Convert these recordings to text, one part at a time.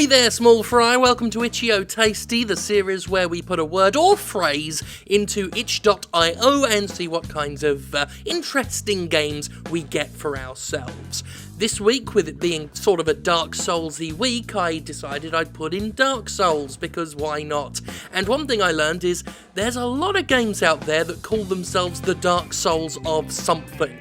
Hey there, small fry, welcome to Itch.io Tasty, the series where we put a word or phrase into itch.io and see what kinds of interesting games we get for ourselves. This week, with it being sort of a Dark Souls-y week, I decided I'd put in Dark Souls, because why not? And one thing I learned is there's a lot of games out there that call themselves the Dark Souls of something.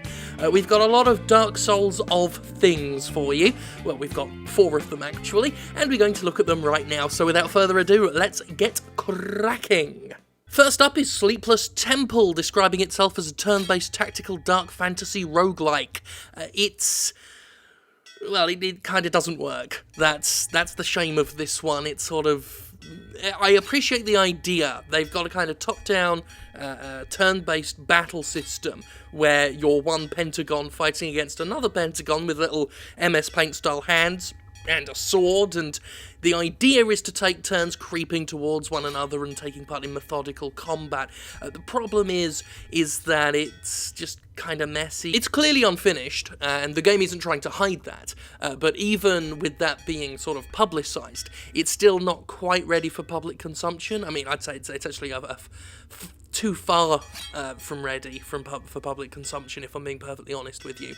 We've got a lot of Dark Souls of things for you. Well, we've got 4 of them actually, and we're going to look at them right now. So without further ado, let's get cracking. First up is Sleepless Temple, describing itself as a turn-based tactical dark fantasy roguelike. Well, it kind of doesn't work. That's the shame of this one. It's sort of... I appreciate the idea. They've got a kind of top-down, turn-based battle system where you're one pentagon fighting against another pentagon with little MS Paint-style hands and a sword, and the idea is to take turns creeping towards one another and taking part in methodical combat. The problem is that it's just kind of messy. It's clearly unfinished, and the game isn't trying to hide that, but even with that being sort of publicised, it's still not quite ready for public consumption. I mean, I'd say it's actually too far from ready for public consumption, if I'm being perfectly honest with you.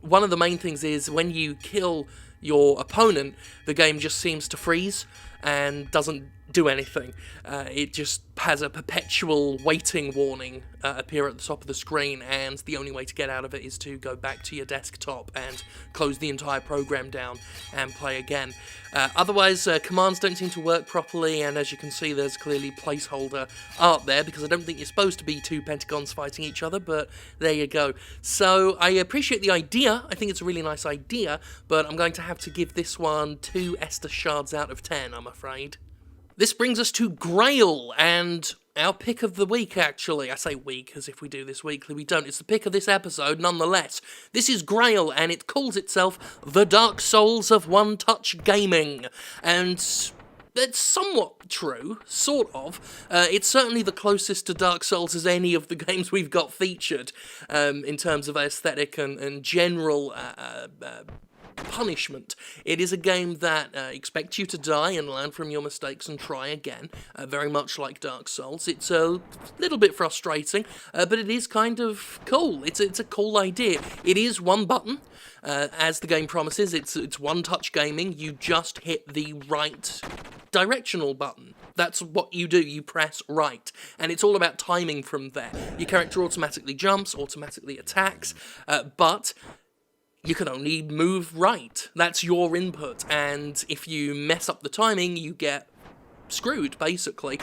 One of the main things is when you kill your opponent, the game just seems to freeze and doesn't do anything. It just has a perpetual waiting warning appear at the top of the screen, and the only way to get out of it is to go back to your desktop and close the entire program down and play again. Otherwise, commands don't seem to work properly, and as you can see, there's clearly placeholder art there, because I don't think you're supposed to be 2 pentagons fighting each other, but there you go. So, I appreciate the idea. I think it's a really nice idea, but I'm going to have to give this one 2 Esther shards out of 10, I'm afraid. This brings us to Grail, and our pick of the week, actually. I say week, as if we do this weekly. We don't. It's the pick of this episode, nonetheless. This is Grail, and it calls itself the Dark Souls of One-Touch Gaming. And it's somewhat true, sort of. It's certainly the closest to Dark Souls as any of the games we've got featured, in terms of aesthetic and general punishment. It is a game that expects you to die and learn from your mistakes and try again, very much like Dark Souls. It's a little bit frustrating, but it is kind of cool. It's a cool idea. It is one button, as the game promises. It's one-touch gaming. You just hit the right directional button. That's what you do, you press right, and it's all about timing from there. Your character automatically jumps, automatically attacks, but you can only move right. That's your input, and if you mess up the timing, you get screwed, basically.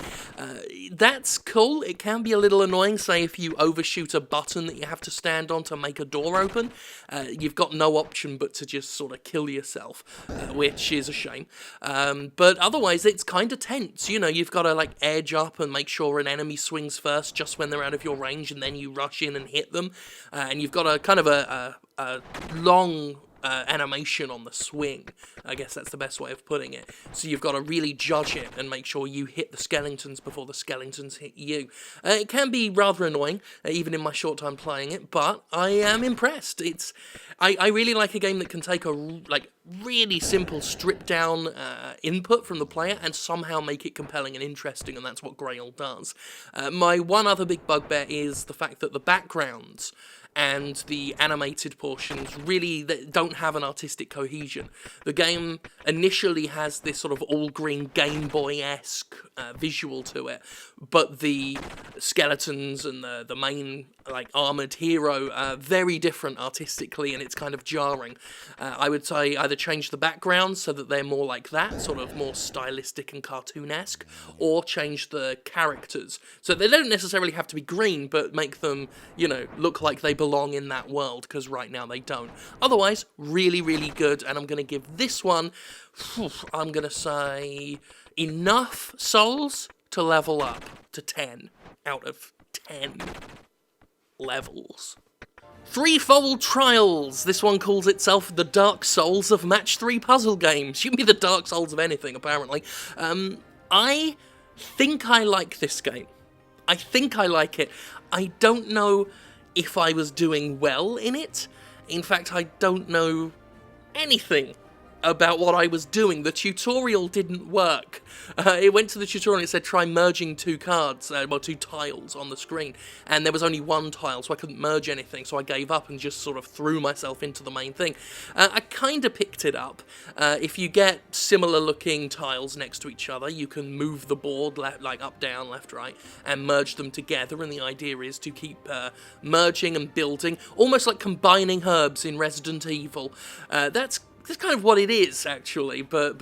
That's cool. It can be a little annoying, say if you overshoot a button that you have to stand on to make a door open. You've got no option but to just sort of kill yourself, which is a shame. But otherwise, it's kind of tense. You know, you've got to like edge up and make sure an enemy swings first just when they're out of your range, and then you rush in and hit them. And you've got a kind of a long animation on the swing. I guess that's the best way of putting it. So you've got to really judge it and make sure you hit the skeletons before the skeletons hit you. It can be rather annoying, even in my short time playing it, but I am impressed. I really like a game that can take a really simple stripped down input from the player and somehow make it compelling and interesting, and that's what Grail does. My one other big bugbear is the fact that the backgrounds and the animated portions really don't have an artistic cohesion. The game initially has this sort of all-green Game Boy-esque visual to it, but the skeletons and the main armoured hero are very different artistically, and it's kind of jarring. I would say either change the backgrounds so that they're more like that, sort of more stylistic and cartoonesque, or change the characters. So they don't necessarily have to be green, but make them, look like they belong in that world, because right now they don't. Otherwise, really, really good, and I'm going to give this one, I'm going to say, enough souls to level up to 10 out of 10 levels. Threefold Trials. This one calls itself the Dark Souls of Match 3 puzzle games. You can be the Dark Souls of anything, apparently. I think I like this game. I think I like it. I don't know if I was doing well in it. In fact, I don't know anything about what I was doing. The tutorial didn't work. It went to the tutorial and it said try merging two cards, well, two tiles on the screen, and there was only one tile, so I couldn't merge anything, so I gave up and just sort of threw myself into the main thing. I kind of picked it up. If you get similar looking tiles next to each other, you can move the board like up, down, left, right, and merge them together, and the idea is to keep merging and building, almost like combining herbs in Resident Evil. That's kind of what it is, actually, but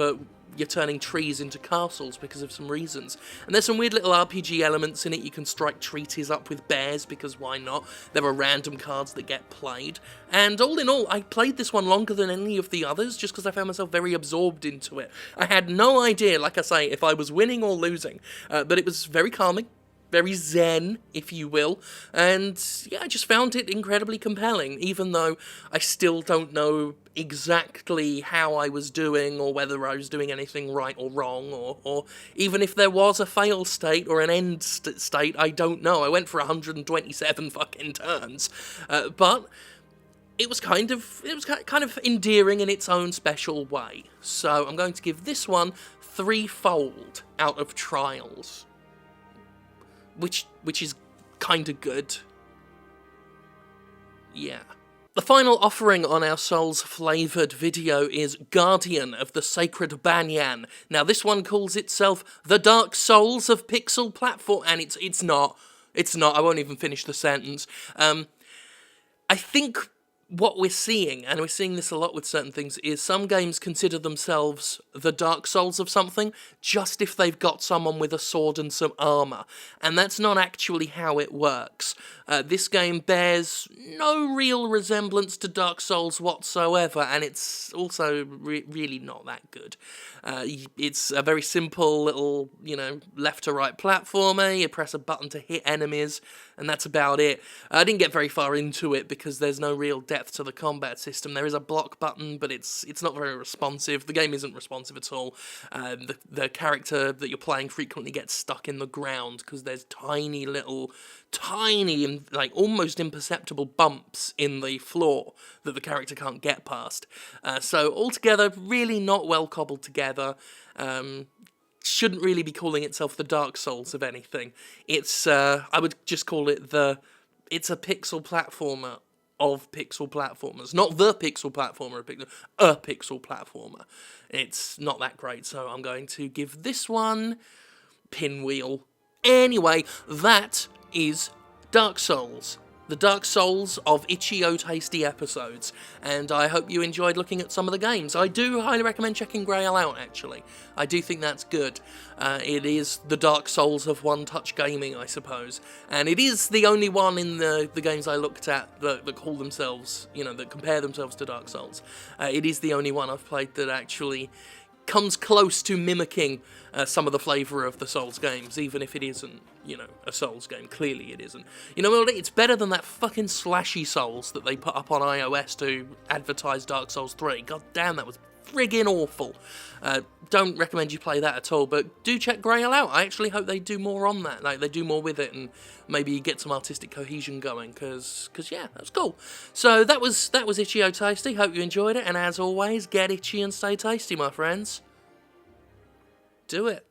you're turning trees into castles because of some reasons. And there's some weird little RPG elements in it. You can strike treaties up with bears, because why not? There are random cards that get played. And all in all, I played this one longer than any of the others, just because I found myself very absorbed into it. I had no idea, like I say, if I was winning or losing, but it was very calming. Very zen, if you will, and yeah, I just found it incredibly compelling, even though I still don't know exactly how I was doing, or whether I was doing anything right or wrong, or even if there was a fail state or an end state, I don't know. I went for 127 fucking turns, but it was kind of endearing in its own special way. So I'm going to give this one Threefold out of Trials. Which is kind of good. Yeah. The final offering on our Souls-flavoured video is Guardian of the Sacred Banyan. Now, this one calls itself the Dark Souls of Pixel Platform, and it's not. It's not. I won't even finish the sentence. I think what we're seeing, and we're seeing this a lot with certain things, is some games consider themselves the Dark Souls of something just if they've got someone with a sword and some armour. And that's not actually how it works. This game bears no real resemblance to Dark Souls whatsoever, and it's also really not that good. It's a very simple little, left to right platformer. You press a button to hit enemies, and that's about it. I didn't get very far into it because there's no real depth to the combat system. There is a block button, but it's not very responsive. The game isn't responsive at all. The character that you're playing frequently gets stuck in the ground because there's tiny, like almost imperceptible bumps in the floor that the character can't get past. So altogether, really not well cobbled together. Shouldn't really be calling itself the Dark Souls of anything. It's I would just call it it's a pixel platformer of pixel platformers. Not the pixel platformer, a pixel platformer. It's not that great, so I'm going to give this one pinwheel. Anyway, that is Dark Souls. The Dark Souls of itchy-o tasty episodes, and I hope you enjoyed looking at some of the games. I do highly recommend checking Grail out, actually. I do think that's good. It is the Dark Souls of one-touch gaming, I suppose, and it is the only one in the games I looked at that call themselves, that compare themselves to Dark Souls. It is the only one I've played that actually comes close to mimicking some of the flavour of the Souls games, even if it isn't, a Souls game. Clearly it isn't. It's better than that fucking slashy Souls that they put up on iOS to advertise Dark Souls 3. God damn, that was friggin' awful. Don't recommend you play that at all, but do check Grail out. I actually hope they do more on that, like they do more with it, and maybe get some artistic cohesion going, because yeah, that's cool. So that was Itchy-o Tasty. Hope you enjoyed it, and as always, get itchy and stay tasty, my friends. Do it.